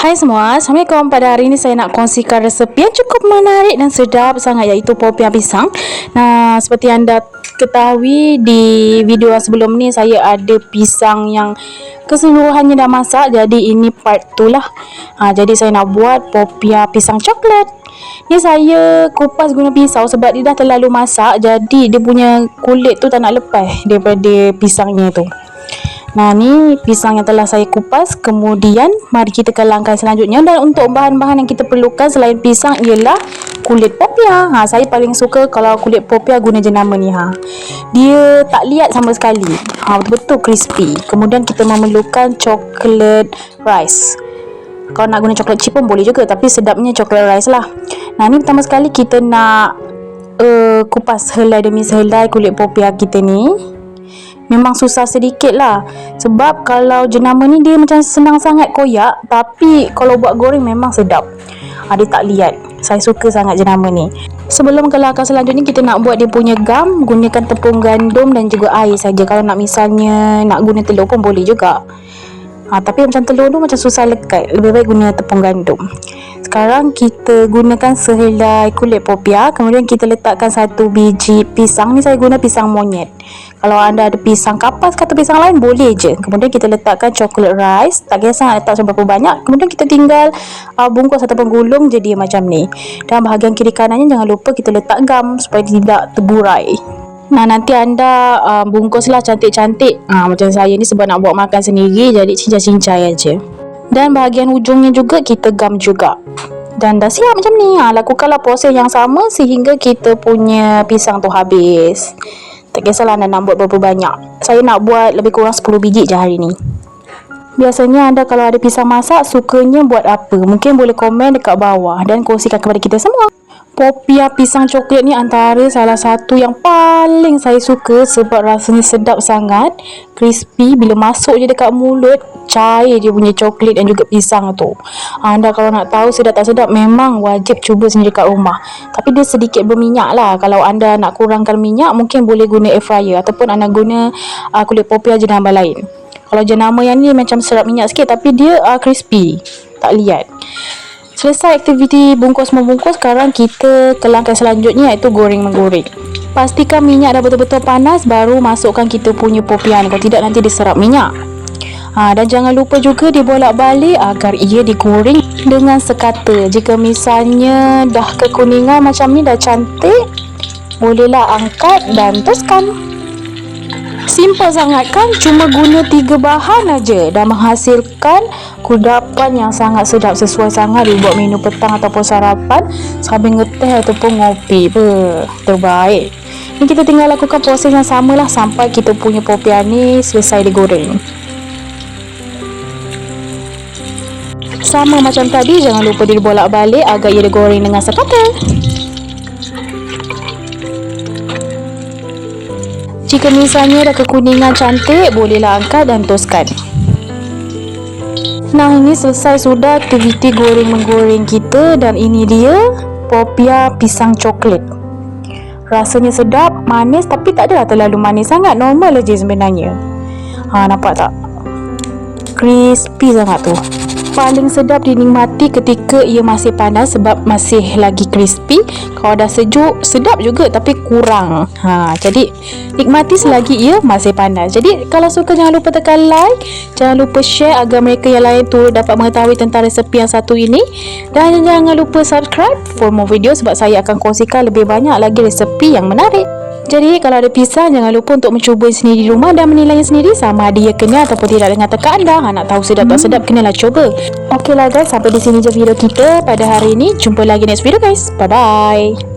Hai semua, Assalamualaikum. Pada hari ini saya nak kongsikan resepi yang cukup menarik dan sedap sangat, iaitu popiah pisang. Nah, seperti anda ketahui di video sebelum ni saya ada pisang yang keseluruhannya dah masak. Jadi ini part 2 lah. Jadi saya nak buat popiah pisang coklat. Ni saya kupas guna pisau sebab dia dah terlalu masak. Jadi dia punya kulit tu tak nak lepas daripada pisangnya tu. Nah, ni pisang yang telah saya kupas. Kemudian mari kita ke langkah selanjutnya. Dan untuk bahan-bahan yang kita perlukan selain pisang ialah kulit popiah. Saya paling suka kalau kulit popiah guna jenama ni. Dia tak liat sama sekali. Betul-betul crispy. Kemudian kita memerlukan coklat rice. Kalau nak guna coklat chip pun boleh juga, tapi sedapnya coklat rice lah. Nah, ni pertama sekali kita nak kupas helai demi sehelai kulit popiah kita ni. Memang susah sedikit lah, sebab kalau jenama ni dia macam senang sangat koyak, tapi kalau buat goreng memang sedap. Dia tak liat. Saya suka sangat jenama ni. Sebelum ke langkah selanjutnya, kita nak buat dia punya gam. Gunakan tepung gandum dan juga air saja. Kalau nak misalnya nak guna telur pun boleh juga. Tapi macam telur tu macam susah lekat, lebih baik guna tepung gandum. Sekarang kita gunakan sehelai kulit popiah. Kemudian kita letakkan satu biji pisang. Ni saya guna pisang monyet. Kalau anda ada pisang kapas atau pisang lain boleh je. Kemudian kita letakkan coklat rice. Tak kisah nak letak berapa banyak. Kemudian kita tinggal bungkus ataupun gulung je dia macam ni. Dan bahagian kiri kanannya jangan lupa kita letak gam supaya tidak terburai. Nah, nanti anda bungkuslah cantik-cantik. Macam saya ni sebab nak buat makan sendiri, jadi cincai-cincai aja. Dan bahagian hujungnya juga kita gam juga. Dan dah siap macam ni. Lakukanlah proses yang sama sehingga kita punya pisang tu habis. Tak kisahlah anda nak buat berapa banyak. Saya nak buat lebih kurang 10 biji je hari ni. Biasanya anda kalau ada pisang masak, sukanya buat apa? Mungkin boleh komen dekat bawah dan kongsikan kepada kita semua. Popiah pisang coklat ni antara salah satu yang paling saya suka sebab rasanya sedap sangat, crispy. Bila masuk je dekat mulut, cair dia punya coklat dan juga pisang tu. Anda kalau nak tahu sedap tak sedap, memang wajib cuba sendiri kat rumah. Tapi dia sedikit berminyak lah. Kalau anda nak kurangkan minyak, mungkin boleh guna air fryer ataupun anda guna kulit popiah jenama lain. Kalau jenama yang ni macam serap minyak sikit, tapi dia crispy, tak liat. Selesai aktiviti bungkus-membungkus, sekarang kita ke langkah selanjutnya, iaitu goreng-menggoreng. Pastikan minyak dah betul-betul panas, baru masukkan kita punya popiah ni. Kalau tidak nanti diserap minyak. Dan jangan lupa juga dibolak-balik agar ia digoreng dengan sekata. Jika misalnya dah kekuningan macam ni, dah cantik, bolehlah angkat dan toskan. Simple sangat kan? Cuma guna 3 bahan aja dan menghasilkan kudapan yang sangat sedap, sesuai sangat dibuat menu petang ataupun sarapan sambil ngeteh ataupun ngopi. Terbaik. Ni kita tinggal lakukan proses yang samalah sampai kita punya popiah ni selesai digoreng. Sama macam tadi, jangan lupa dibolak-balik agar ia digoreng dengan sekata. Jika misalnya dah kekuningan cantik, bolehlah angkat dan toskan. Nah, ini selesai sudah aktiviti goreng-menggoreng kita. Dan ini dia popiah pisang coklat. Rasanya sedap, manis, tapi tak adalah terlalu manis sangat. Normal aja sebenarnya. Nampak tak? Crispy sangat tu. Paling sedap dinikmati ketika ia masih panas sebab masih lagi crispy. Kalau dah sejuk, sedap juga tapi kurang. Jadi nikmati selagi ia masih panas. Jadi kalau suka, jangan lupa tekan like, jangan lupa share agar mereka yang lain turut dapat mengetahui tentang resepi yang satu ini. Dan jangan lupa subscribe for more video sebab saya akan kongsikan lebih banyak lagi resepi yang menarik. Jadi kalau ada pisang, jangan lupa untuk mencuba sendiri di rumah dan menilainya sendiri sama ada ia kena ataupun tidak dengan teka anda. Nak tahu sedap tak sedap, kenalah coba. Okeylah guys, sampai di sini je video kita pada hari ini. Jumpa lagi next video guys. Bye bye.